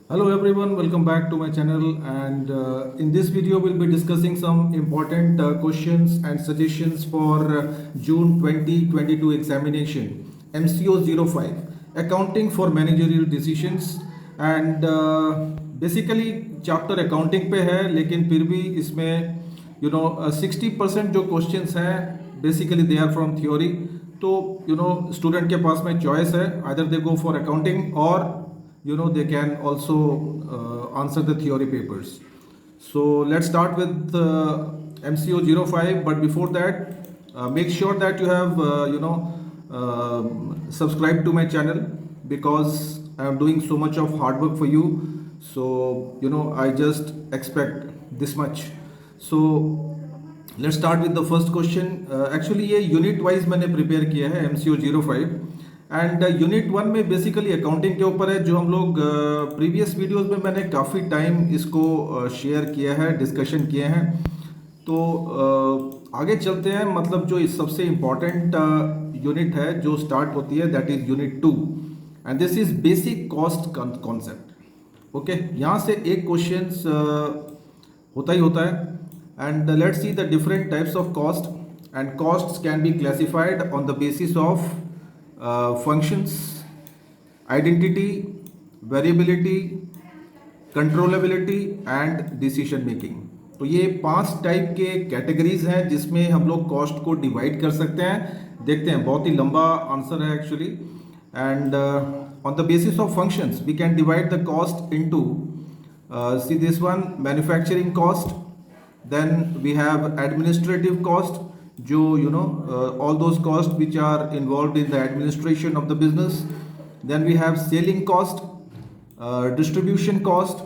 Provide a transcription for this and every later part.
Hello everyone, welcome back to my channel and in this video we'll be discussing some important questions and suggestions for June 2022 examination MCO 05 accounting for managerial decisions and basically chapter accounting पे है लेकिन फिर भी इसमें 60% जो questions हैं basically they are from theory तो student के पास में choice है either they go for accounting or they can also answer the theory papers. So let's start with MCO 05, but before that make sure that you have subscribed to my channel because I am doing so much of hard work for you. So I just expect this much. So let's start with the first question. Actually ये unit wise मैंने prepare किया है MCO 05 and unit one में basically accounting के ऊपर है जो हम लोग प्रीवियस वीडियोस में मैंने काफ़ी टाइम इसको शेयर किया है, डिस्कशन किए हैं। तो आगे चलते हैं, मतलब जो इस सबसे इम्पॉर्टेंट यूनिट है जो स्टार्ट होती है that is unit 2 and this is basic cost concept. Okay, यहाँ से एक क्वेश्चन होता ही होता है and let's see the different types of cost and costs can be classified on the basis of functions, identity, variability, controllability and decision making। तो ये 5 type के categories हैं जिसमें हम लोग कॉस्ट को डिवाइड कर सकते हैं। देखते हैं, बहुत ही लंबा आंसर है actually. And on the basis of functions we can divide the cost into see this one manufacturing cost, then we have administrative cost जो all those costs which are involved in the administration of the business, then we have selling cost, distribution cost,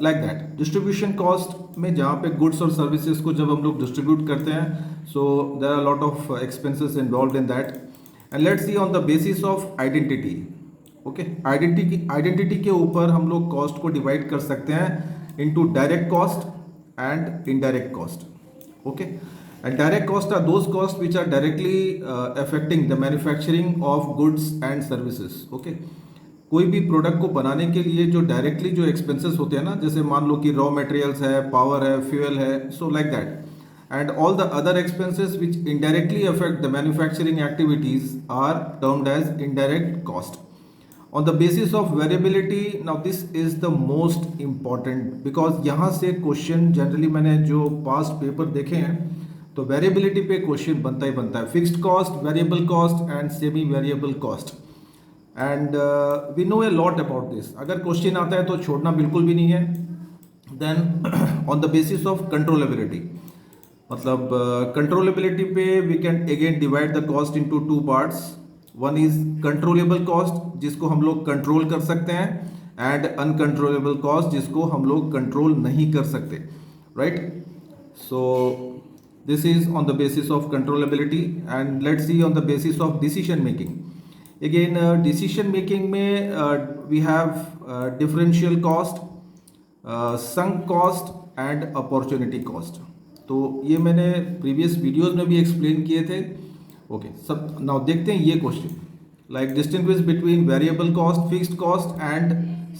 like that। distribution cost में जहाँ पे goods और services को जब हम लोग distribute करते हैं, so there are a lot of expenses involved in that। and let's see on the basis of identity। okay, identity के ऊपर हम लोग cost को divide कर सकते हैं into direct cost and indirect cost। okay, and direct costs are those costs which are directly affecting the manufacturing of goods and services। okay, कोई भी प्रोडक्ट को बनाने के लिए जो डायरेक्टली जो एक्सपेंसेस होते हैं ना, जैसे मान लो कि रॉ मटेरियल्स है, पावर है, फ्यूल है, so like that. And all the other expenses which indirectly affect the manufacturing activities are termed as indirect cost. on the basis of variability, now this is the most important because यहाँ से question generally मैंने जो past paper देखे हैं तो variability पे question बनता ही बनता है। Fixed cost, variable cost and semi variable cost and we know a lot about this. अगर क्वेश्चन आता है तो छोड़ना बिल्कुल भी नहीं है। Then on the basis of controllability, मतलब कंट्रोलेबिलिटी पे we can again divide the cost into 2 parts. One is controllable cost जिसको हम लोग कंट्रोल कर सकते हैं एंड अनकंट्रोलेबल कॉस्ट जिसको हम लोग कंट्रोल नहीं कर सकते, right. So this is on the basis of controllability and let's see on the basis of decision making. Again decision making में we have differential cost, sunk cost and opportunity cost. तो ये मैंने previous videos में भी explain किए थे। Okay, सब now देखते हैं ये question, like distinguish between variable cost, fixed cost and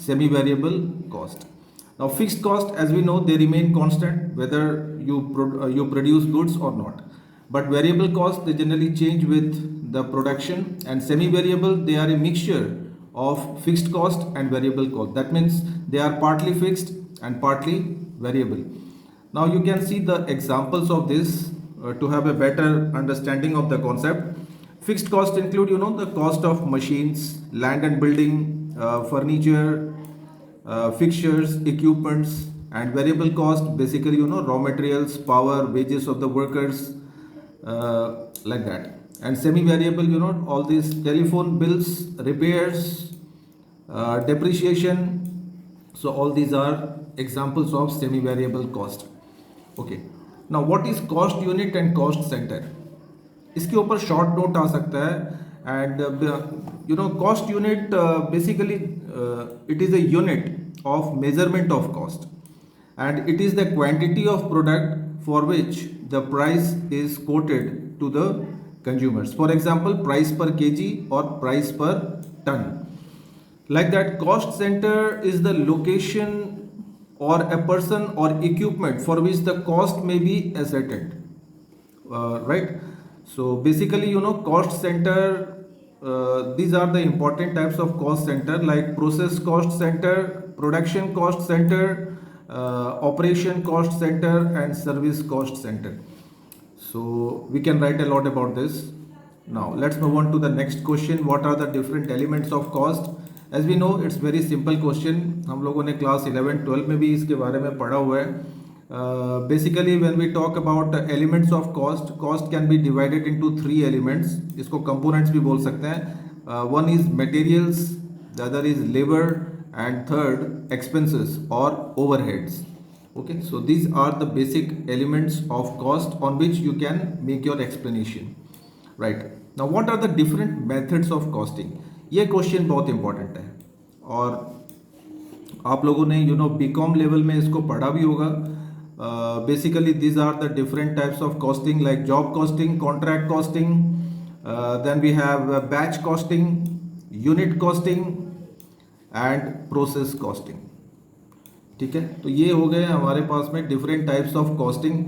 semi variable cost. Now fixed cost as we know they remain constant whether you produce goods or not, but variable cost they generally change with the production, and semi variable they are a mixture of fixed cost and variable cost. That means they are partly fixed and partly variable. Now you can see the examples of this to have a better understanding of the concept. Fixed cost include the cost of machines, land and building, furniture, fixtures, equipments, and variable cost basically raw materials, power, wages of the workers, like that। and semi variable all these telephone bills, repairs, depreciation, so all these are examples of semi variable cost। okay, now what is cost unit and cost center? इसके ऊपर short note आ सकता है and cost unit basically it is a unit of measurement of cost and it is the quantity of product for which the price is quoted to the consumers. For example price per KG और price per ton. Like that, cost center is the location or a person or equipment for which the cost may be ascertained. Right? So basically, cost center, these are the important types of cost center, like process cost center, production cost center, operation cost center, and service cost center. So we can write a lot about this. Now let's move on to the next question. What are the different elements of cost? As we know, it's very simple question. हम लोगों ने class 11 12 में भी इसके बारे में पढ़ा हुआ है. Basically, when we talk about elements of cost can be divided into three elements. इसको components भी बोल सकते हैं. One is materials, the other is labor, and third expenses or overheads. Okay, so these are the basic elements of cost on which you can make your explanation. Right. Now, what are the different methods of costing? ये question बहुत important है और आप लोगों ने BCom level में इसको पढ़ा भी होगा. Basically, these are the different types of costing, like job costing, contract costing, then we have batch costing, unit costing, and process costing. ठीक है, तो ये हो गए हमारे पास में different types of costing.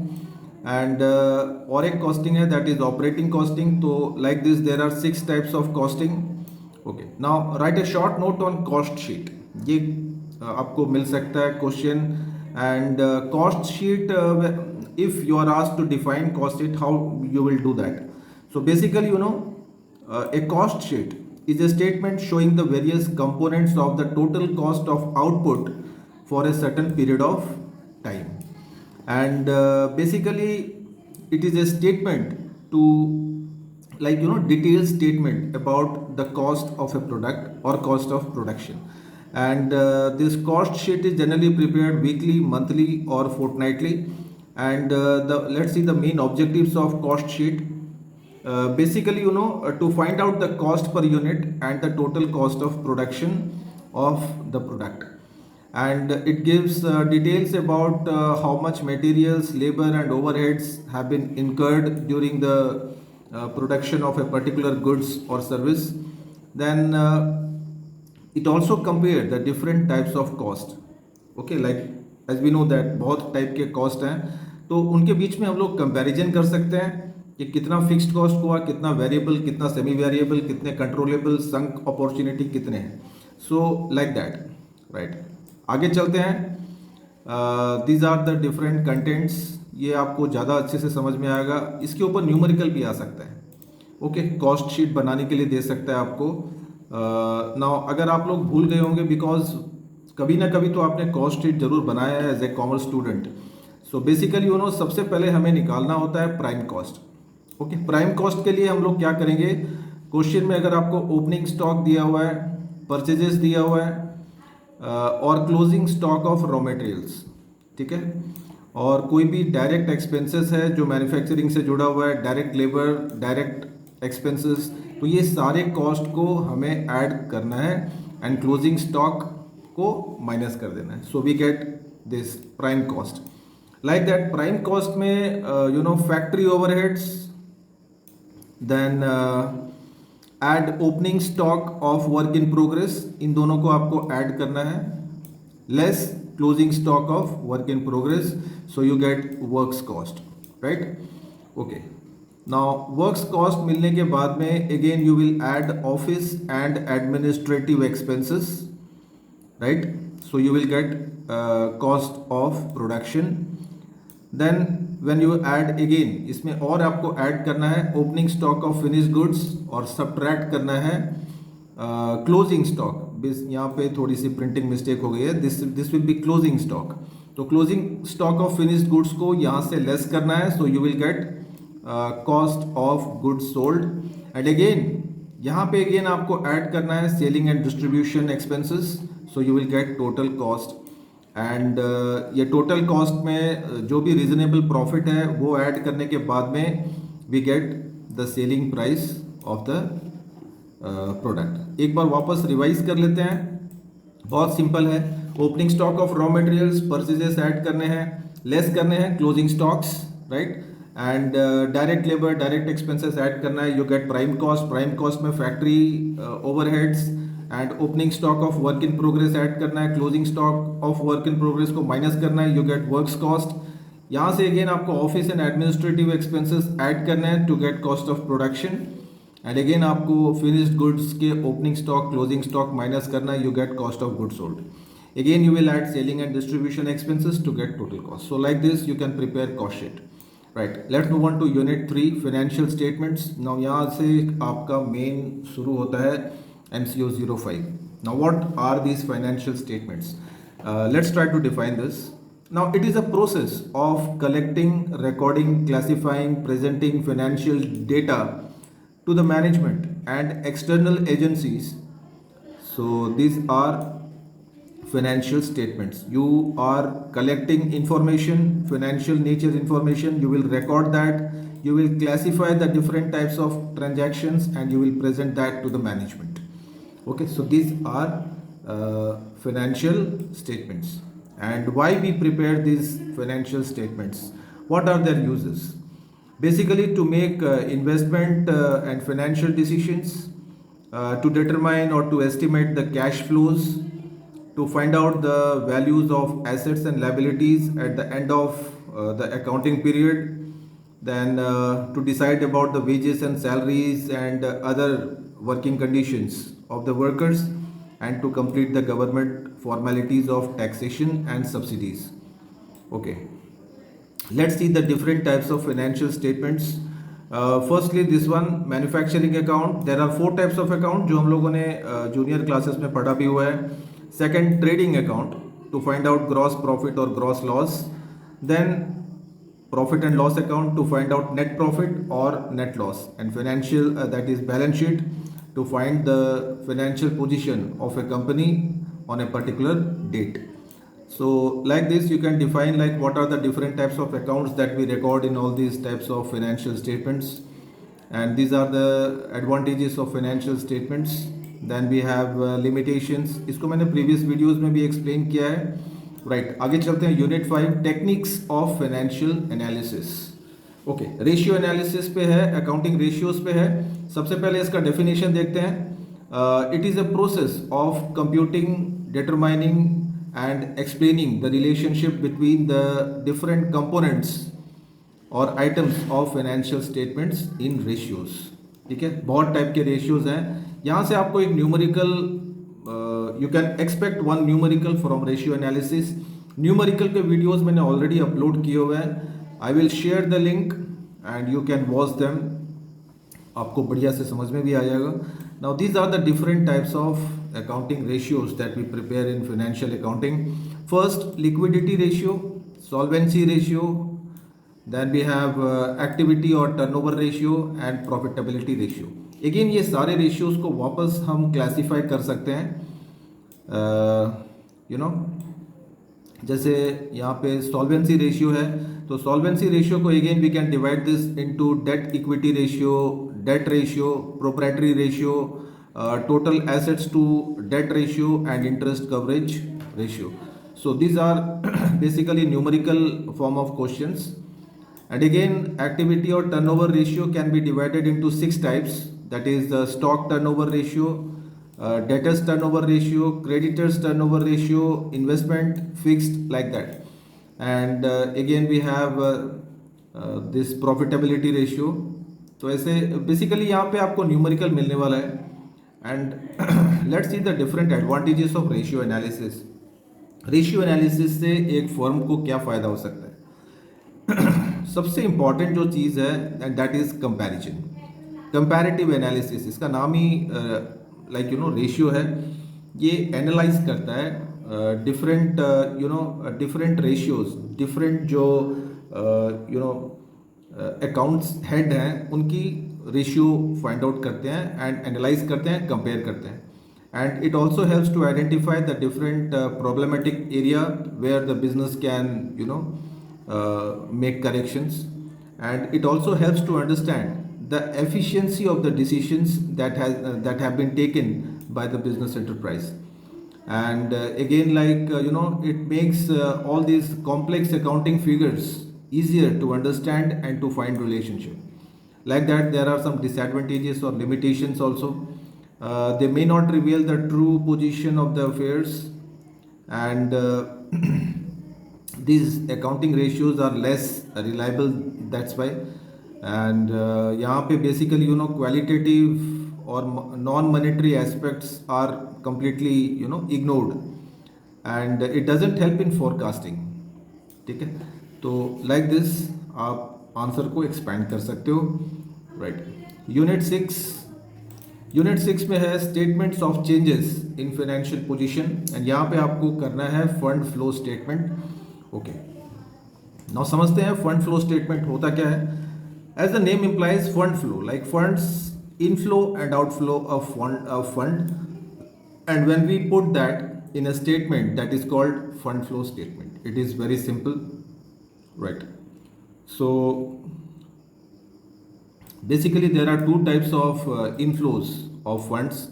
And और एक costing है, that is operating costing. तो like this there are 6 types of costing. Okay, now write a short note on cost sheet. ये आपको मिल सकता है question. And cost sheet, if you are asked to define cost sheet, how you will do that? So basically, a cost sheet is a statement showing the various components of the total cost of output for a certain period of time. And basically it is a statement to, like, detailed statement about the cost of a product or cost of production. And this cost sheet is generally prepared weekly, monthly, or fortnightly. And let's see the main objectives of cost sheet. Basically, to find out the cost per unit and the total cost of production of the product. And it gives details about how much materials, labor, and overheads have been incurred during the production of a particular goods or service. Then it also compare the different types of cost. Okay, like as we know that बहुत type के cost हैं, तो उनके बीच में हम लोग comparison कर सकते हैं कि कितना फिक्स्ड कॉस्ट हुआ, कितना वेरिएबल, कितना सेमी वेरिएबल, कितने कंट्रोलेबल, संक अपॉर्चुनिटी कितने हैं. So like that. राइट, आगे चलते हैं. These are the different contents. ये आपको ज़्यादा अच्छे से समझ में आएगा. इसके ऊपर न्यूमेरिकल भी आ सकता है. ओके, कॉस्ट शीट बनाने के लिए दे सकता है आपको. नाउ अगर आप लोग भूल गए होंगे, बिकॉज कभी ना कभी तो आपने कॉस्ट शीट जरूर बनाया है as a commerce student. So basically सबसे पहले हमें निकालना होता है prime cost. Okay, prime cost के लिए हम लोग क्या करेंगे, क्वेश्चन में अगर आपको ओपनिंग स्टॉक दिया हुआ है, परचेजेस दिया हुआ है, और closing stock of raw materials, ठीक है, और कोई भी डायरेक्ट एक्सपेंसेस है जो मैन्युफैक्चरिंग से जुड़ा हुआ है, डायरेक्ट लेबर, डायरेक्ट एक्सपेंसेस, तो ये सारे कॉस्ट को हमें ऐड करना है एंड क्लोजिंग स्टॉक को माइनस कर देना है. So we get this prime cost. Like that, prime cost में factory overheads, then add opening stock of work in progress, इन दोनों को आपको ऐड करना है, less closing stock of work in progress, so you get works cost. Right, okay. Now works cost मिलने के बाद में again you will add office and administrative expenses. Right, so you will get cost of production. Then when you add again, इसमें और आपको add करना है opening stock of finish goods और सब्ट्रैक्ट करना है क्लोजिंग स्टॉक. यहाँ पे थोड़ी सी प्रिंटिंग मिस्टेक हो गई है, this will be closing stock. तो closing stock of finished goods को यहाँ से लेस करना है, so you will get cost of goods sold. And again यहाँ पे अगेन आपको ऐड करना है selling and distribution expenses, so you will get total cost. And ये टोटल कॉस्ट में जो भी रीजनेबल प्रॉफिट है वो ऐड करने के बाद में we get the selling price of the product. एक बार वापस रिवाइज कर लेते हैं, बहुत सिंपल है. Opening stock of raw materials, purchases add करने हैं, लेस करने हैं closing stocks, right, and direct labour, direct expenses add करना है, you get prime cost. Prime cost में factory overheads and opening stock of work in progress add करना है, closing stock of work in progress को minus करना है, you get works cost. यहाँ से अगेन आपको office and administrative expenses add करना है to get cost of production, and again आपको फिनिश्ड गुड्स के opening stock closing stock minus करना है, you get cost of goods sold. Again, you will add selling and distribution expenses to get total cost. So like this, you can prepare cost sheet. Right. Let's move on to Unit 3, Financial Statements. Now यहाँ से आपका main शुरू होता है MCO 05. Now what are these financial statements? Let's try to define this. Now it is a process of collecting, recording, classifying, presenting financial data to the management and external agencies. So these are financial statements. You are collecting information, financial nature information, you will record that, you will classify the different types of transactions, and you will present that to the management. Okay, so these are financial statements. And why we prepare these financial statements? What are their uses? Basically to make investment and financial decisions, to determine or to estimate the cash flows, to find out the values of assets and liabilities at the end of the accounting period, then to decide about the wages and salaries and other working conditions of the workers, and to complete the government formalities of taxation and subsidies. Okay, let's see the different types of financial statements. Firstly, this one, manufacturing account. There are 4 types of account जो हम लोगों ने junior classes में पढ़ा भी हुआ है. Second, trading account, to find out gross profit or gross loss. Then profit and loss account, to find out net profit or net loss. And financial, that is balance sheet, to find the financial position of a company on a particular date. So like this you can define like what are the different types of accounts that we record in all these types of financial statements, and these are the advantages of financial statements. Then we have limitations. इसको मैंने previous videos में भी explain किया है. Right, आगे चलते हैं. Unit 5, Techniques of Financial Analysis. Okay, ratio analysis पे है, अकाउंटिंग रेशियोज पे है. सबसे पहले इसका डेफिनेशन देखते हैं. It is a process of computing, determining and explaining the relationship between the different components और items of financial statements in ratios. ठीक है, बहुत टाइप के रेशियोज हैं. यहाँ से आपको एक numerical, you can expect one numerical from ratio analysis. Numerical के वीडियोस मैंने ऑलरेडी अपलोड किए हुए हैं. I will share the link and you can watch them. आपको बढ़िया से समझ में भी आ जाएगा. Now these are the different types of accounting ratios that we prepare in financial accounting. First, liquidity ratio, solvency ratio, then we have activity और turnover ratio and profitability ratio. Again ये सारे ratios को वापस हम classify कर सकते हैं. You know, जैसे यहाँ पे solvency ratio है, तो solvency ratio को again we can divide this into debt equity ratio, debt ratio, proprietary ratio, total assets to debt ratio and interest coverage ratio. So these are basically numerical form of questions. And again, activity or turnover ratio can be divided into 6 types. That is the stock turnover ratio, debtors turnover ratio, creditors turnover ratio, investment, fixed, like that. And again we have this profitability ratio. तो ऐसे basically यहाँ पे आपको numerical मिलने वाला है. And let's see the different advantages of ratio analysis. Ratio analysis से एक firm को क्या फ़ायदा हो सकता है? सबसे इम्पॉर्टेंट जो चीज़ है and that is comparison, comparative analysis. इसका नाम ही लाइक यू नो रेशियो है. ये एनालाइज करता है डिफरेंट डिफरेंट रेशियोज, डिफरेंट जो अकाउंट्स हेड हैं उनकी रेशियो फाइंड आउट करते हैं एंड एनालाइज करते हैं, कंपेयर करते हैं. And it also helps to identify the different problematic area where the business can make corrections, and it also helps to understand the efficiency of the decisions that have been taken by the business enterprise. And again, like it makes all these complex accounting figures easier to understand and to find relationship. Like that, there are some disadvantages or limitations also. They may not reveal the true position of the affairs, and these accounting ratios are less reliable. That's why. And यहाँ पे basically qualitative or non-monetary aspects are completely ignored, and it doesn't help in forecasting. ठीक है, तो like this आप answer को expand कर सकते हो, राइट। यूनिट 6 में है statements of changes in financial position, and यहाँ पे आपको करना है fund flow statement. Okay, now समझते हैं फंड फ्लो स्टेटमेंट होता क्या है। As the name implies fund flow, like funds inflow and outflow of fund, and when we put that in a statement, that is called fund flow statement. It is very simple, right? So basically there are two types of inflows of funds.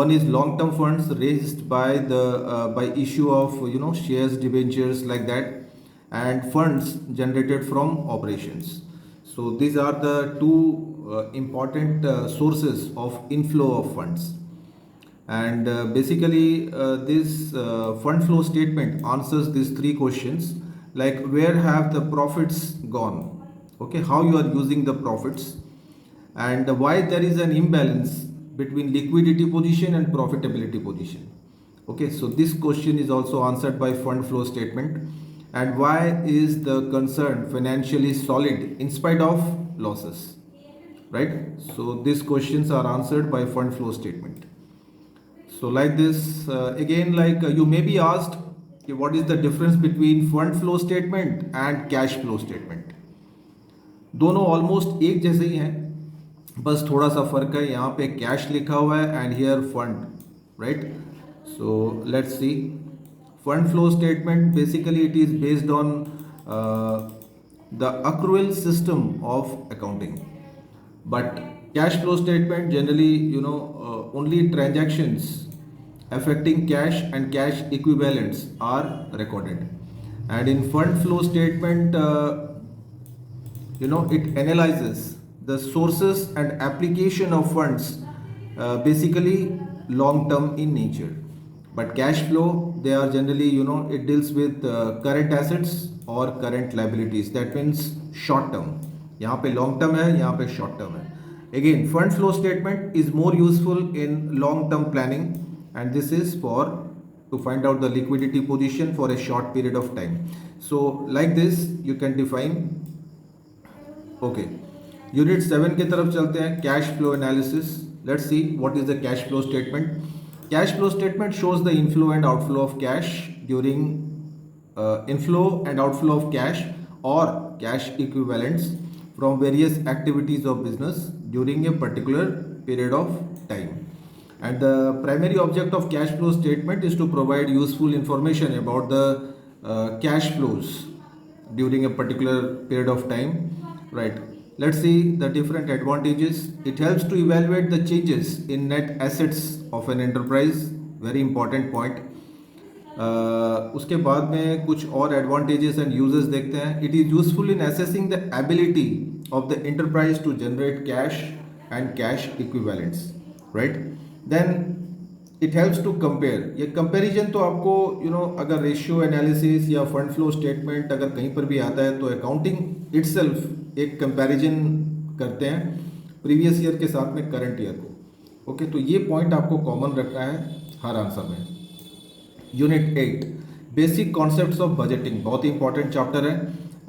One is long term funds raised by the by issue of shares, debentures, like that, and funds generated from operations. So these are the two important sources of inflow of funds. And basically this fund flow statement answers these three questions, like where have the profits gone, okay, how you are using the profits, and why there is an imbalance between liquidity position and profitability position. Okay, so this question is also answered by fund flow statement. And why is the concern financially solid in spite of losses, right? So these questions are answered by fund flow statement. So like this, again, like you may be asked, okay, what is the difference between fund flow statement and cash flow statement? दोनों almost एक जैसे ही हैं, बस थोड़ा सा फर्क है, यहाँ पे कैश लिखा हुआ है and here fund, right? So let's see. Fund flow statement basically it is based on the accrual system of accounting, but cash flow statement generally only transactions affecting cash and cash equivalents are recorded. And in fund flow statement it analyzes the sources and application of funds, basically long term in nature. But cash flow, they are generally it deals with current assets or current liabilities, that means short term. यहाँ पे long term है, यहाँ पे short term है. Again, fund flow statement is more useful in long term planning, and this is for to find out the liquidity position for a short period of time. So like this you can define. Okay, unit 7 की तरफ चलते हैं, cash flow analysis. Let's see what is the cash flow statement. Cash flow statement shows the inflow and outflow of cash during inflow and outflow of cash or cash equivalents from various activities of business during a particular period of time. And the primary object of cash flow statement is to provide useful information about the cash flows during a particular period of time, right? Let's see the different advantages. It helps to evaluate the changes in net assets of an enterprise, very important point. उसके बाद में कुछ और advantages and uses देखते हैं. It is useful in assessing the ability of the enterprise to generate cash and cash equivalents, right? Then it helps to compare. ये comparison तो आपको अगर रेशियो एनालिसिस या फंड फ्लो स्टेटमेंट अगर कहीं पर भी आता है तो अकाउंटिंग इटसेल्फ एक कंपैरिजन करते हैं प्रीवियस ईयर के साथ में करंट ईयर को. ओके, तो ये पॉइंट आपको कॉमन रखना है हर आंसर में. Unit 8 basic concepts of budgeting, बहुत ही इंपॉर्टेंट चैप्टर है.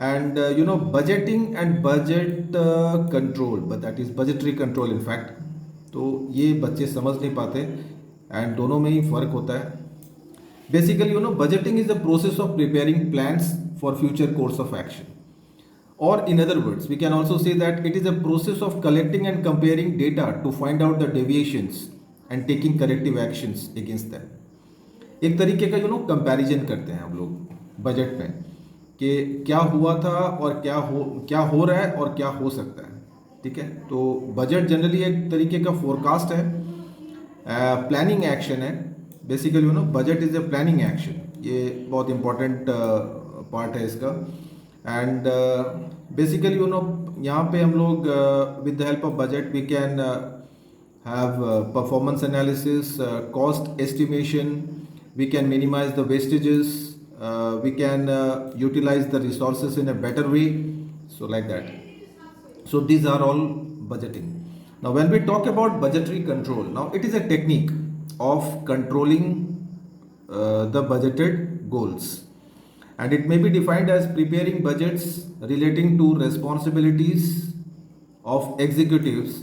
And budgeting and budget control, but that is budgetary control in fact. तो ये बच्चे समझ नहीं पाते एंड दोनों में ही फर्क होता है. Basically budgeting is the process of preparing plans for future course of action, or in other words we can also say that it is a process of collecting and comparing data to find out the deviations and taking corrective actions against them. एक तरीके का comparison करते हैं हम लोग budget में कि क्या हुआ था और क्या हो रहा है और क्या हो सकता है. ठीक है, तो बजट जनरली एक तरीके का फोरकास्ट है, प्लानिंग एक्शन है. Basically budget is a planning action. ये बहुत इंपॉर्टेंट पार्ट है इसका. एंड बेसिकली यहाँ पे हम लोग with the help of budget we can have performance analysis, cost estimation. We can minimize the wastages. We can utilize the resources in a better way. So like that. So these are all budgeting. Now, when we talk about budgetary control, now it is a technique of controlling the budgeted goals, and it may be defined as preparing budgets relating to responsibilities of executives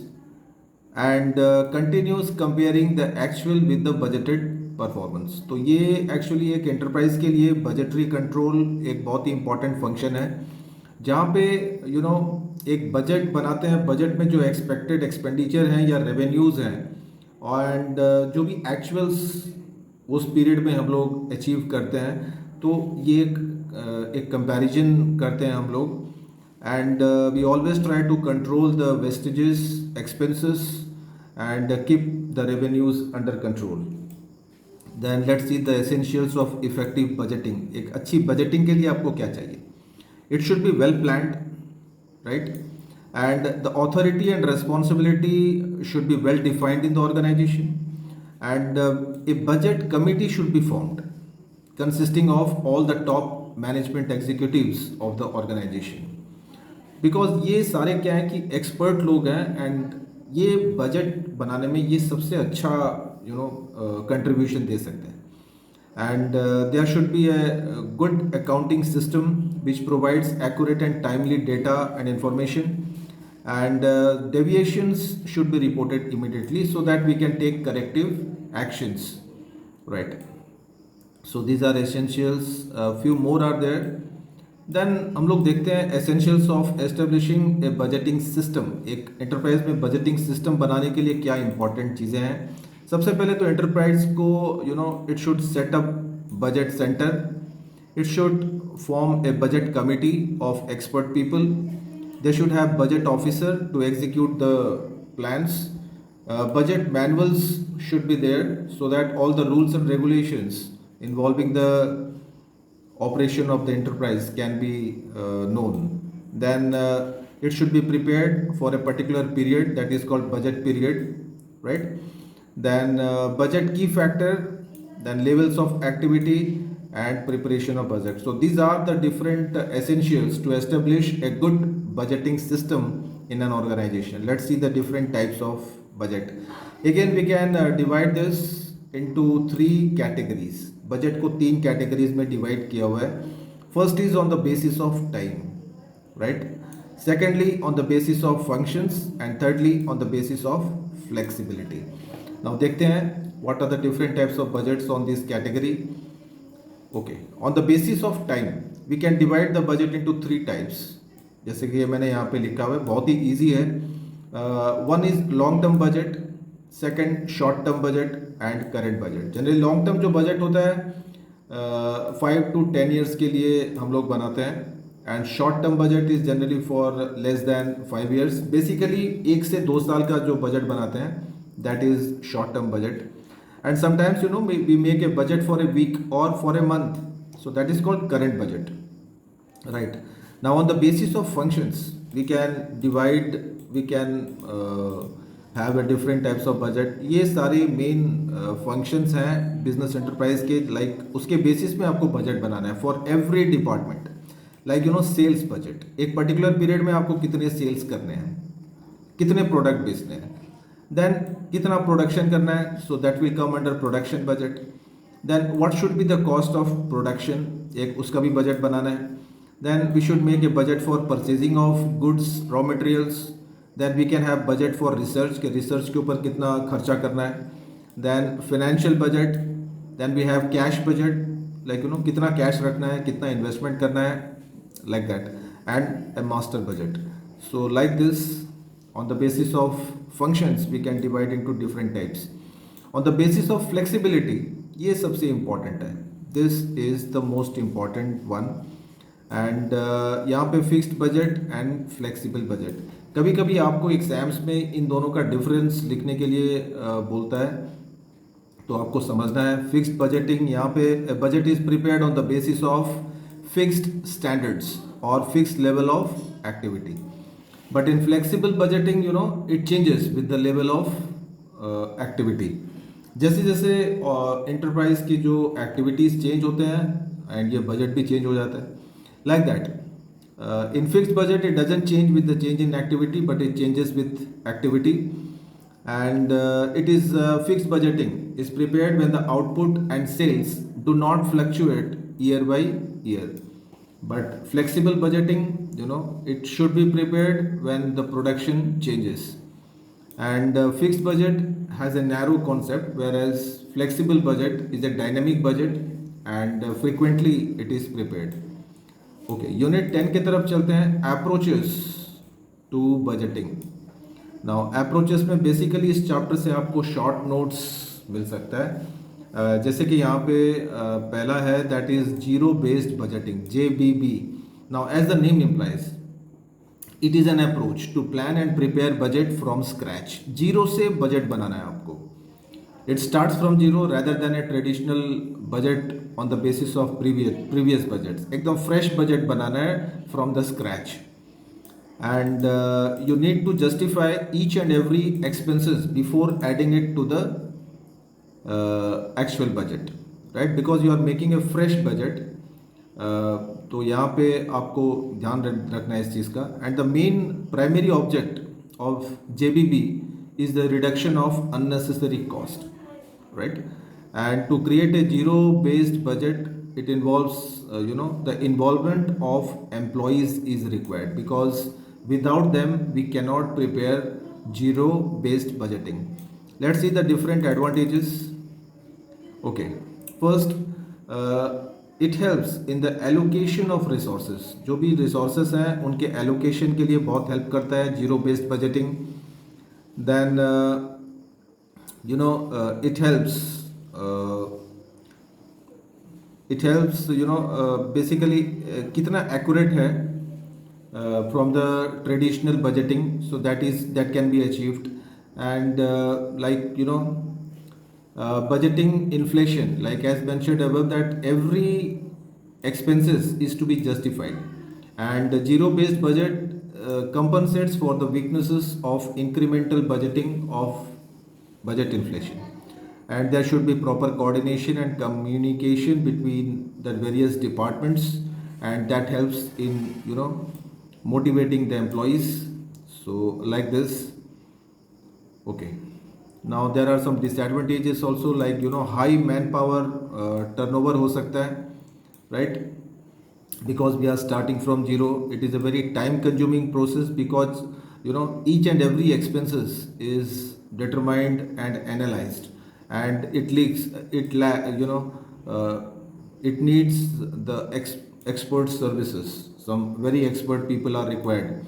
and continues comparing the actual with the budgeted performance. तो ये actually एक enterprise के लिए budgetary control एक बहुत ही important function है, जहाँ पे एक बजट बनाते हैं. बजट में जो एक्सपेक्टेड एक्सपेंडिचर हैं या रेवेन्यूज़ हैं एंड जो भी एक्चुअल्स उस पीरियड में हम लोग अचीव करते हैं, तो ये एक कंपैरिजन करते हैं हम लोग. And we always try to control the wastages expenses and keep the revenues under control. Then let's see the essentials of effective budgeting. एक अच्छी बजटिंग के लिए आपको क्या चाहिए? It should be well planned, right? And the authority and responsibility should be well defined in the organization, and a budget committee should be formed consisting of all the top management executives of the organization, because ये सारे क्या है कि expert लोग हैं and ये budget बनाने में ये सबसे अच्छा कंट्रीब्यूशन दे सकते हैं. And there should be a good accounting system which provides accurate and timely data and information, and deviations should be reported immediately so that we can take corrective actions, right? So these are essentials. Few more are there. Then हम लोग देखते हैं essentials of establishing a budgeting system. एक enterprise में budgeting system बनाने के लिए क्या important चीज़ें हैं? सबसे पहले तो एंटरप्राइज को it should set up budget centre. It should form a budget committee of expert people. They should have budget officer to execute the plans. Budget manuals should be there so that all the rules and regulations involving the operation of the enterprise can be known. Then it should be prepared for a particular period, that is called budget period, right? Then budget key factor, then levels of activity and preparation of budget. So these are the different essentials to establish a good budgeting system in an organization. Let's see the different types of budget. Again, we can divide this into three categories. Budget को 3 categories में divide किया हुआ है. First is on the basis of time, right? Secondly on the basis of functions and thirdly on the basis of flexibility. Now देखते हैं what are the different types of budgets on this category. Okay, on the basis of time we can divide the budget into 3 types. जैसे कि ये मैंने यहाँ पे लिखा हुआ है, बहुत ही ईजी है. One is long term budget, second short term budget and current budget. Generally long term जो बजट होता है 5 to 10 ईयर्स के लिए हम लोग बनाते हैं, and short term budget is generally for less than 5 years. Basically 1 से 2 साल का जो बजट बनाते हैं that is short term budget. And sometimes we make a budget for a week और for a month, so that is called current budget, right? Now on the basis of functions we can divide, we can have a different types of budget. ये सारे main functions हैं business enterprise के. Like उसके basis में आपको budget बनाना है for every department. Like sales budget, एक पर्टिकुलर पीरियड में आपको कितने सेल्स करने हैं, कितने प्रोडक्ट बेचने हैं, देन कितना प्रोडक्शन करना है, so that will come under production budget. Then what should be the cost of production, एक उसका भी बजट बनाना है. Then we should make a budget for purchasing of goods, raw materials. Then we can have budget for research, के research के ऊपर कितना खर्चा करना है. Then financial budget, then we have cash budget, like कितना कैश रखना है, कितना इन्वेस्टमेंट करना है, like that, and a master budget. So like this, on the basis of functions we can divide into different types. On the basis of flexibility, ये सबसे important है. This is the most important one. And यहाँ पे fixed budget and flexible budget. कभी कभी आपको exams में इन दोनों का डिफरेंस लिखने के लिए बोलता है, तो आपको समझना है. फिक्स्ड बजटिंग, यहाँ पे budget is prepared on the basis of fixed standards or fixed level of activity. But in flexible budgeting, it changes with the level of activity. जैसे जैसे इंटरप्राइज की जो एक्टिविटीज़ चेंज होते हैं एंड ये budget भी चेंज हो जाता है, like that in fixed budget it doesn't change with the change in activity but it changes with activity, and it is fixed budgeting is prepared when the output and sales do not fluctuate year by year, but flexible budgeting, it should be prepared when the production changes, and fixed budget has a narrow concept whereas flexible budget is a dynamic budget and frequently it is prepared. Okay, unit 10 की तरफ चलते हैं, approaches to budgeting. Now approaches में basically इस chapter से आपको short notes मिल सकता है। जैसे कि यहाँ पे पहला है that is zero based budgeting, JBB। Now as the name implies it is an approach to plan and prepare budget from scratch. Zero से बजट बनाना है आपको। It starts from zero rather than a traditional budget on the basis of previous budgets। एकदम fresh budget बनाना है from the scratch, and you need to justify each and every expenses before adding it to the actual budget, right? Because you are making a fresh budget, तो यहाँ पे आपको ध्यान रखना है इस चीज़ का। And the main primary object of JBB is the reduction of unnecessary cost, right? And to create a zero based budget it involves the involvement of employees is required, because without them we cannot prepare zero based budgeting. Let's see the different advantages. Okay, first it helps in the allocation of resources। जो भी resources हैं उनके allocation के लिए बहुत help करता है zero based budgeting। Then it helps basically कितना accurate है from the traditional budgeting, so that can be achieved। and budgeting inflation, like as mentioned above, that every expenses is to be justified, and the zero based budget compensates for the weaknesses of incremental budgeting of budget inflation, and there should be proper coordination and communication between the various departments, and that helps in motivating the employees, so like this। Okay, now there are some disadvantages also, like high manpower turnover हो सकता है, right? Because we are starting from zero, it is a very time consuming process, because each and every expenses is determined and analyzed, and it needs the expert services, some very expert people are required।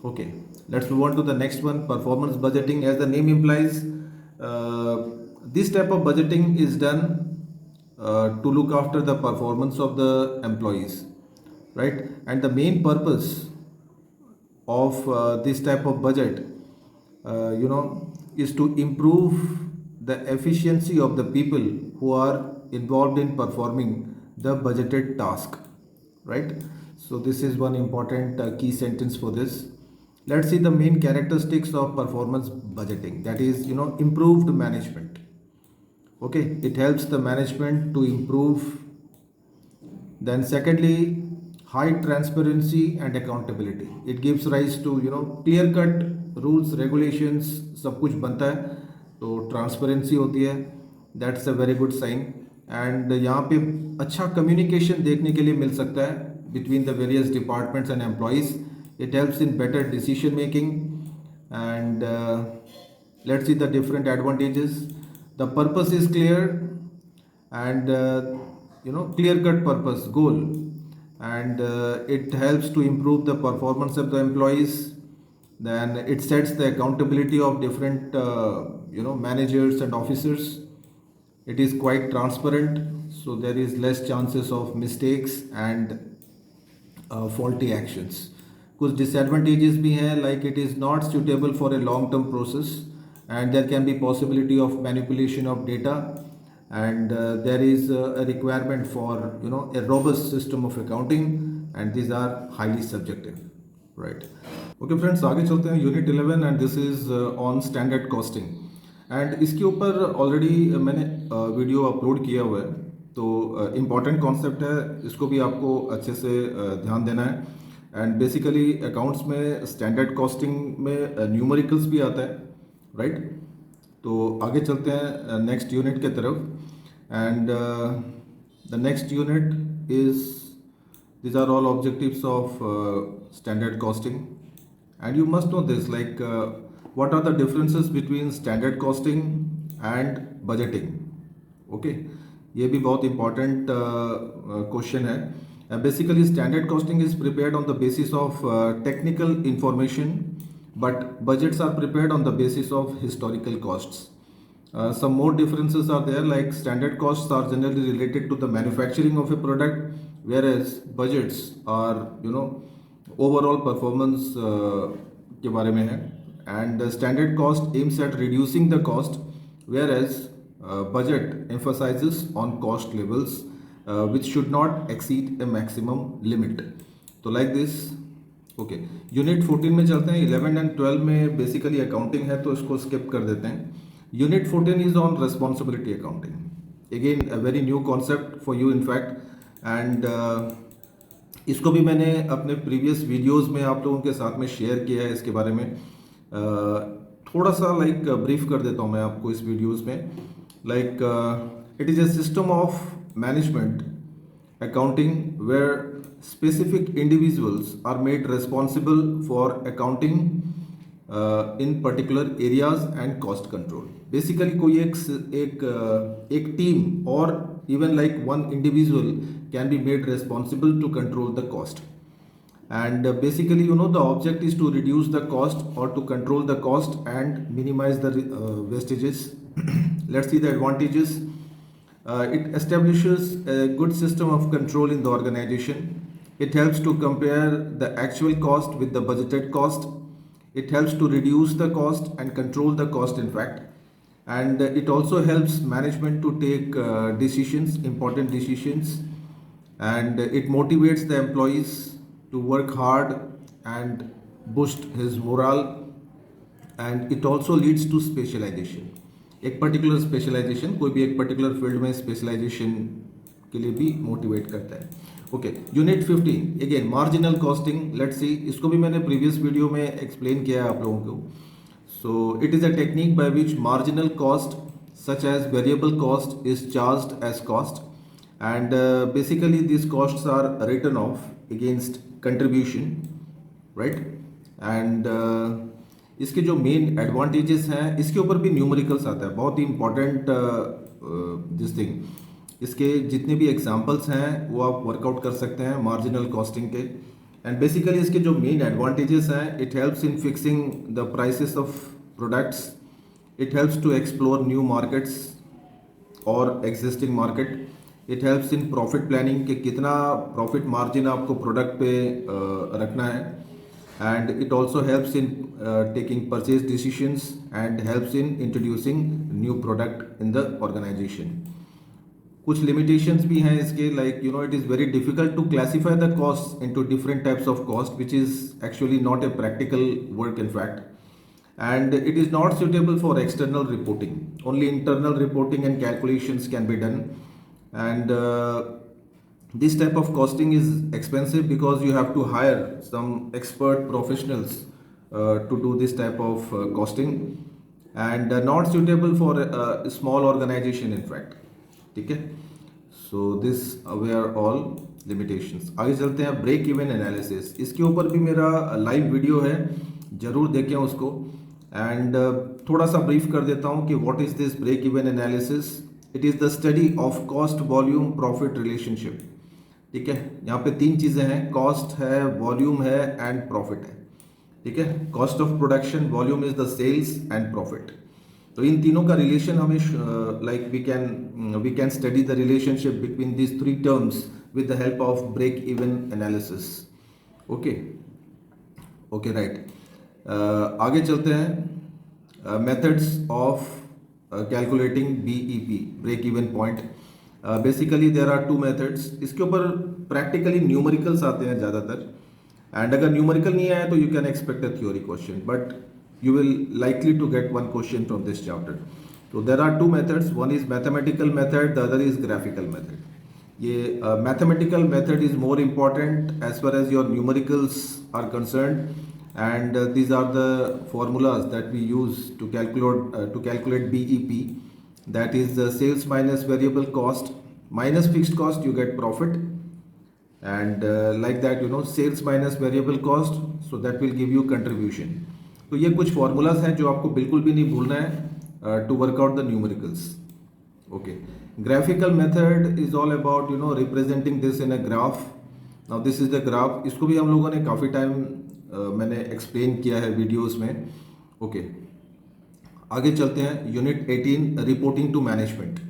Okay, let's move on to the next one, performance budgeting। As the name implies, this type of budgeting is done to look after the performance of the employees, right? And the main purpose of this type of budget is to improve the efficiency of the people who are involved in performing the budgeted task, right? So this is one important key sentence for this। Let's see the main characteristics of performance budgeting, that is improved management। Okay, it helps the management to improve। Then secondly, high transparency and accountability, it gives rise to clear cut rules regulations, सब कुछ बनता है तो transparency होती है, that's a very good sign. And यहाँ पे अच्छा कम्युनिकेशन देखने के लिए मिल सकता है between the various departments and employees। It helps in better decision making, and let's see the different advantages। The purpose is clear, and clear cut purpose goal, and it helps to improve the performance of the employees। Then it sets the accountability of different managers and officers। It is quite transparent, so there is less chances of mistakes and faulty actions। कुछ disadvantages भी हैं, like it is not suitable for a long term process, and there can be possibility of manipulation of data, and there is a requirement for a robust system of accounting, and these are highly subjective, right? Okay friends, आगे चलते हैं unit 11, and this is on standard costing। And इसके ऊपर already मैंने video upload किया हुआ है, तो इम्पॉर्टेंट कॉन्सेप्ट है, इसको भी आपको अच्छे से ध्यान देना है। एंड बेसिकली अकाउंट्स में स्टैंडर्ड कॉस्टिंग में न्यूमेरिकल्स भी आता है, राइट। तो आगे चलते हैं नेक्स्ट यूनिट के तरफ। And the next unit is, these are all objectives of standard costing, and you must know this, like what are the differences between standard costing and budgeting, okay। ये भी बहुत important question है। Basically standard costing is prepared on the basis of technical information, but budgets are prepared on the basis of historical costs. Some more differences are there, like standard costs are generally related to the manufacturing of a product, whereas budgets are, overall performance के बारे में है। And the standard cost aims at reducing the cost, whereas budget emphasizes on cost levels which should not exceed a maximum limit. तो like this, okay. Unit 14 में चलते हैं। 11 and 12 में basically accounting है, तो इसको स्किप कर देते हैं। Unit 14 is on responsibility accounting, again a very new concept for you in fact. And इसको भी मैंने अपने प्रीवियस वीडियोस में आप लोगों के साथ में शेयर किया है। इसके बारे में थोड़ा सा लाइक ब्रीफ कर देता हूँ मैं आपको इस वीडियोस में। Like it is a system of management accounting where specific individuals are made responsible for accounting in particular areas and cost control. Basically कोई एक team or even like one individual can be made responsible to control the cost. And basically the object is to reduce the cost or to control the cost and minimize the wastages. Let's see the advantages. It establishes a good system of control in the organization. It helps to compare the actual cost with the budgeted cost. It helps to reduce the cost and control the cost, in fact. And it also helps management to take decisions, important decisions. And it motivates the employees to work hard and boost his morale. And it also leads to specialization. एक particular specialisation, कोई भी एक particular field में specialisation के लिए भी motivate करता है। Okay, unit 15 again marginal costing. Let's see, इसको भी मैंने प्रीवियस वीडियो में एक्सप्लेन किया है आप लोगों को। So it is a technique by which marginal cost such as variable cost is charged as cost, and basically this costs are written off against contribution, right. And इसके जो main advantages हैं, इसके ऊपर भी न्यूमेरिकल्स आता है, बहुत ही important this thing. इसके जितने भी एग्जांपल्स हैं वो आप वर्कआउट कर सकते हैं मार्जिनल कॉस्टिंग के। एंड बेसिकली इसके जो मेन एडवांटेजेस हैं, it helps in fixing the prices of products, it helps to explore new markets और existing market, it helps in profit planning कि कितना प्रॉफिट मार्जिन आपको प्रोडक्ट पे रखना है, and it also helps in taking purchase decisions and helps in introducing new product in the organization. कुछ limitations भी हैं इसके, like it is very difficult to classify the costs into different types of cost, which is actually not a practical work in fact, and it is not suitable for external reporting. Only internal reporting and calculations can be done, and this type of costing is expensive because you have to hire some expert professionals to do this type of costing, and not suitable for a small organization in fact, ठीक है। so this were all limitations। आगे चलते हैं break even analysis. इसके ऊपर भी मेरा live video है, ज़रूर देखें उसको। एंड थोड़ा सा ब्रीफ कर देता हूँ कि what is this break even analysis. It is the study of cost volume profit relationship, ठीक है। यहाँ पे तीन चीज़ें हैं, कॉस्ट है, वॉल्यूम है एंड प्रॉफिट है, ठीक है। Cost of production, volume is the sales and profit. तो इन तीनों का रिलेशन हमें like we can study the relationship between this three terms with the help of break even analysis. Okay okay, right. आगे चलते हैं methods of calculating BEP, break even point. Basically there are two methods. इसके ऊपर practically numericals आते हैं ज़्यादातर, and अगर numerical नहीं आए तो you can expect a theory question, but you will likely to get one question from this chapter. So there are two methods. One is mathematical method, the other is graphical method. ये mathematical method is more important as far as your numericals are concerned, and these are the formulas that we use to calculate BEP. That is the sales minus variable cost minus fixed cost, you get profit, and like that, sales minus variable cost, so that will give you contribution. तो ये कुछ formulas हैं जो आपको बिल्कुल भी नहीं भूलना है to work out the numericals. Okay. Graphical method is all about representing this in a graph. Now this is the graph. इसको भी हम लोगों ने काफ़ी टाइम मैंने एक्सप्लेन किया है वीडियोस में. ओके, आगे चलते हैं. Unit 18, reporting to management.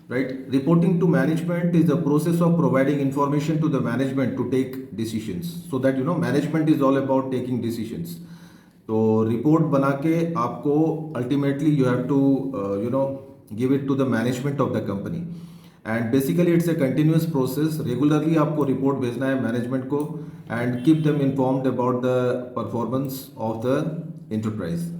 Right, reporting to management is the process of providing information to the management to take decisions, so that management is all about taking decisions. तो report बना के आपको ultimately you have to give it to the management of the company, and basically it's a continuous process. Regularly आपको report भेजना है management को and keep them informed about the performance of the enterprise.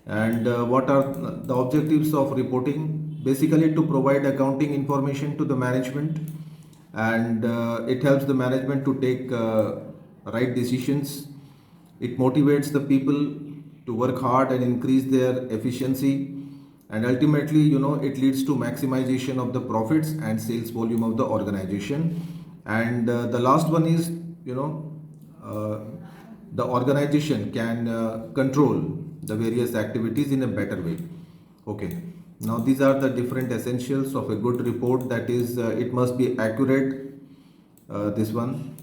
And what are the objectives of reporting? Basically to provide accounting information to the management, and it helps the management to take right decisions. It motivates the people to work hard and increase their efficiency, and ultimately it leads to maximization of the profits and sales volume of the organization. And the last one is the organization can control the various activities in a better way. Okay, now these are the different essentials of a good report. That is, it must be accurate, this one.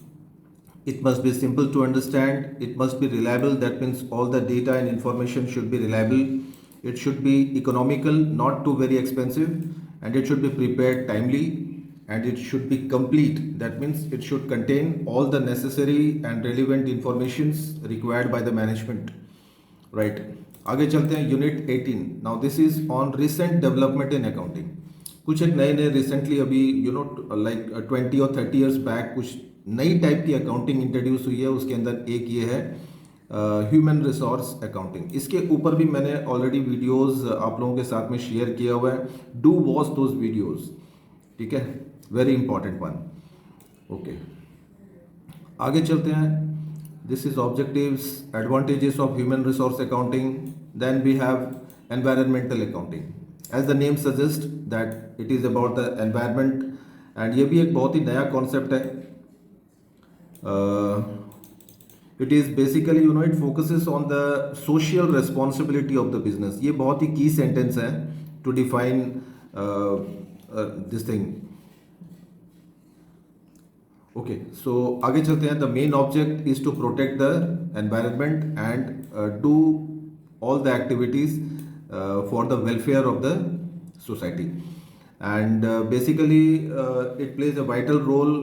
It must be simple to understand. It must be reliable. That means all the data and information should be reliable. It should be economical, not too very expensive, and it should be prepared timely, and it should be complete. That means it should contain all the necessary and relevant informations required by the management. Right. आगे चलते हैं. Unit 18. Now this is on recent development in accounting. कुछ एक नए नए recently अभी like 20 और 30 years back कुछ नई टाइप की अकाउंटिंग इंट्रोड्यूस हुई है. उसके अंदर एक ये है ह्यूमन रिसोर्स अकाउंटिंग. इसके ऊपर भी मैंने ऑलरेडी वीडियोस आप लोगों के साथ में शेयर किया हुआ है. Do watch those videos. ठीक है, वेरी इंपॉर्टेंट वन. ओके, आगे चलते हैं. This is objectives, advantages of human resource accounting. Then we have environmental accounting. As the name suggests that it is about the environment, and ये भी एक बहुत ही नया concept है. It is basically it focuses on the social responsibility of the business. ये बहुत ही key sentence है to define this thing. Okay, so आगे चलते हैं. The main object is to protect the environment and do all the activities for the welfare of the society. And basically it plays a vital role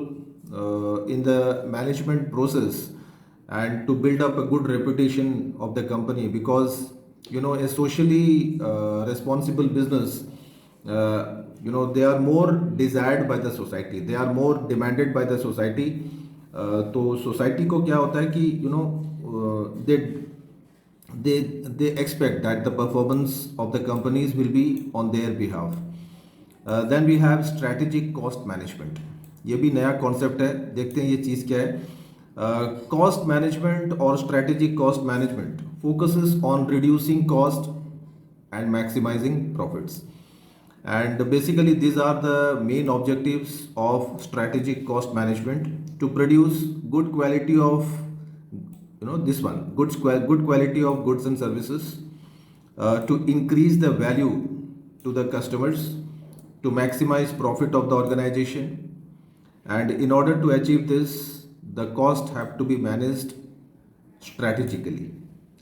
in the management process and to build up a good reputation of the company, because a socially responsible business, they are more desired by the society, they are more demanded by the society. तो society को क्या होता है कि they expect that the performance of the companies will be on their behalf. Then we have strategic cost management. ये भी नया concept है. देखते हैं ये चीज़ क्या है. कॉस्ट मैनेजमेंट और strategic cost management focuses on reducing cost and maximizing profits. And basically these are the main objectives of strategic cost management: to produce good quality of this one good quality of goods and services, to increase the value to the customers, to maximize profit of the organization. And in order to achieve this, the cost have to be managed strategically,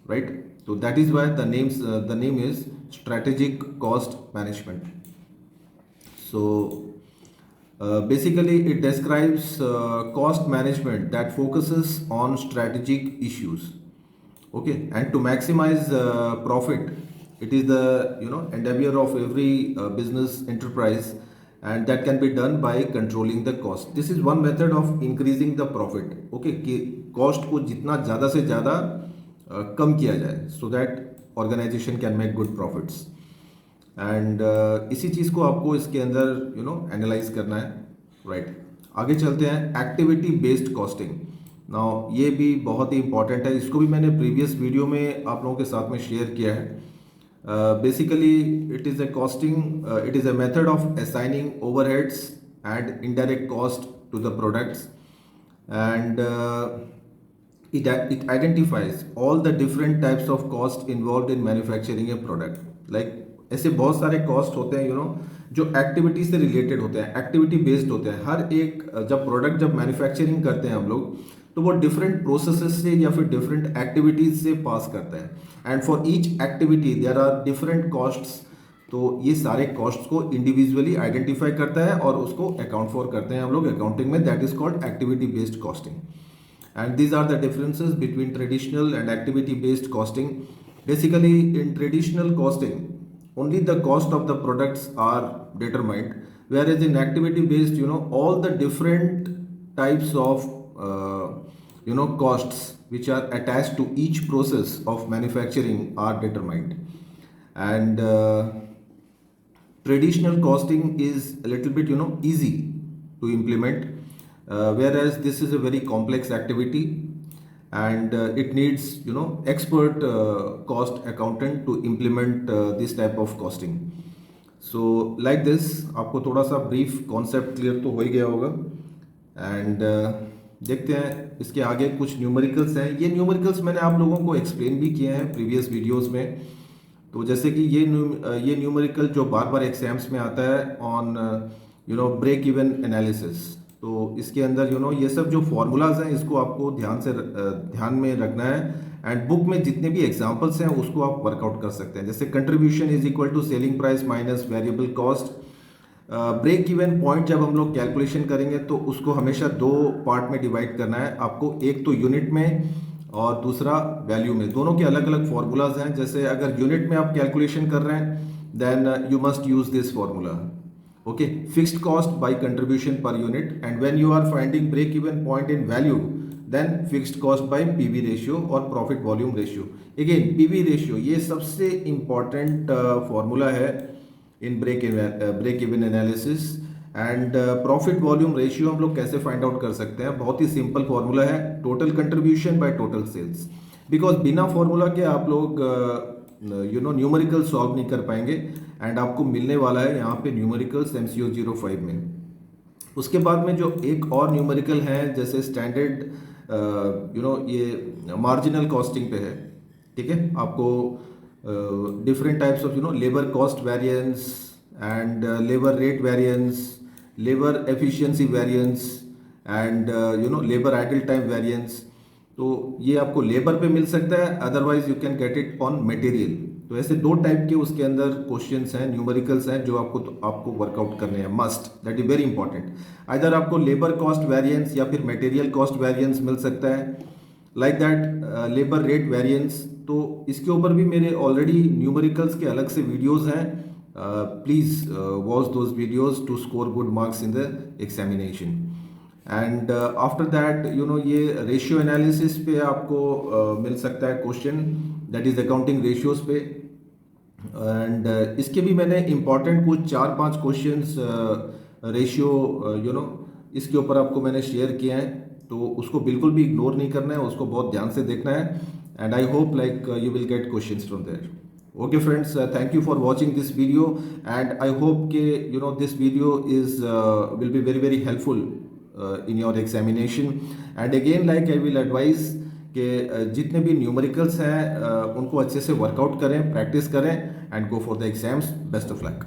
right? So that is why the name is strategic cost management. So basically it describes cost management that focuses on strategic issues. Okay, and to maximize profit, it is the endeavor of every business enterprise, and that can be done by controlling the cost. This is one method of increasing the profit. Okay, कि cost को जितना ज़्यादा से ज़्यादा कम किया जाए, so that organisation can make good profits. And इसी चीज़ को आपको इसके अंदर एनालाइज करना है, राइट। आगे चलते हैं, एक्टिविटी बेस्ड कॉस्टिंग। नाउ ये भी बहुत ही इंपॉर्टेंट है, इसको भी मैंने प्रीवियस वीडियो में आप लोगों के साथ में शेयर किया है। Basically it is it is a method of assigning overheads and indirect cost to the products, and it identifies all the different types of cost involved in manufacturing a product। like ऐसे बहुत सारे cost होते हैं जो activity से related होते हैं, activity based होते हैं। हर एक जब मैन्युफैक्चरिंग करते हैं हम लोग, तो वो डिफरेंट प्रोसेसेस से या फिर डिफरेंट एक्टिविटीज से पास करता है, and for each activity there are different costs. तो ये सारे कॉस्ट्स को इंडिविजुअली आइडेंटिफाई करता है और उसको अकाउंट फॉर करते हैं हम लोग अकाउंटिंग में, that is called activity based costing. And these are the differences between traditional and activity based costing. Basically in traditional costing only the cost of the products are determined, whereas in activity based all the different types of costs which are attached to each process of manufacturing are determined. And traditional costing is a little bit easy to implement, whereas this is a very complex activity, and it needs expert cost accountant to implement this type of costing. So like this, आपको थोड़ा सा brief concept clear तो हो ही गया होगा। And देखते हैं इसके आगे कुछ न्यूमेरिकल्स हैं। ये न्यूमेरिकल्स मैंने आप लोगों को एक्सप्लेन भी किए हैं प्रीवियस वीडियोस में। तो जैसे कि ये न्यूमेरिकल जो बार बार एग्जाम्स में आता है ऑन ब्रेक इवन एनालिसिस, तो इसके अंदर ये सब जो फॉर्मूलाज हैं इसको आपको ध्यान में रखना है, एंड बुक में जितने भी एग्जांपल्स हैं उसको आप वर्कआउट कर सकते हैं। जैसे contribution is equal to selling price minus variable cost. Break even point जब हम लोग कैलकुलेशन करेंगे तो उसको हमेशा दो पार्ट में डिवाइड करना है आपको, एक तो यूनिट में और दूसरा वैल्यू में। दोनों के अलग अलग फॉर्मूलाज हैं। जैसे अगर यूनिट में आप कैलकुलेशन कर रहे हैं then you must use this formula, okay, fixed cost by contribution per unit, and when you are finding break even point in value then fixed cost by PV ratio or profit volume ratio। again PV ratio ये सबसे important formula है in break even analysis। and profit volume ratio हम लोग कैसे find out कर सकते हैं? बहुत ही सिंपल फॉर्मूला है, total contribution by total sales. Because बिना फॉर्मूला के आप लोग न्यूमेरिकल सॉल्व नहीं कर पाएंगे, एंड आपको मिलने वाला है यहाँ पे न्यूमेरिकल्स MCO 05 में। उसके बाद में जो एक और न्यूमेरिकल है जैसे स्टैंडर्ड ये मार्जिनल कॉस्टिंग पे है, ठीक है। आपको different types of labour cost variance and labour rate variance, labour efficiency variance and labour idle time variance. तो ये आपको लेबर पे मिल सकता है, otherwise you can get it on material. तो ऐसे दो टाइप के उसके अंदर क्वेश्चंस हैं, न्यूमेरिकल्स हैं जो आपको वर्कआउट करने हैं, must, that is very important. Either आपको लेबर कॉस्ट वेरिएंस या फिर मटेरियल कॉस्ट वेरिएंस मिल सकता है, like that labour rate variance. तो इसके ऊपर भी मेरे ऑलरेडी न्यूमेरिकल्स के अलग से वीडियोज हैं, please watch those videos to score good marks in the examination. And after that ये रेशियो एनालिसिस पे आपको मिल सकता है question, that is accounting ratios पे। एंड इसके भी मैंने इंपॉर्टेंट कुछ 4-5 क्वेश्चंस रेशियो इसके ऊपर आपको मैंने शेयर किए हैं, तो उसको बिल्कुल भी इग्नोर नहीं करना है, उसको बहुत ध्यान से देखना है, and I hope like you will get questions from there. Okay friends, thank you for watching this video, and I hope ke this video is will be very very helpful in your examination। and again like I will advise कि जितने भी numericals हैं उनको अच्छे से workout करें, practice करें, and go for the exams. Best of luck.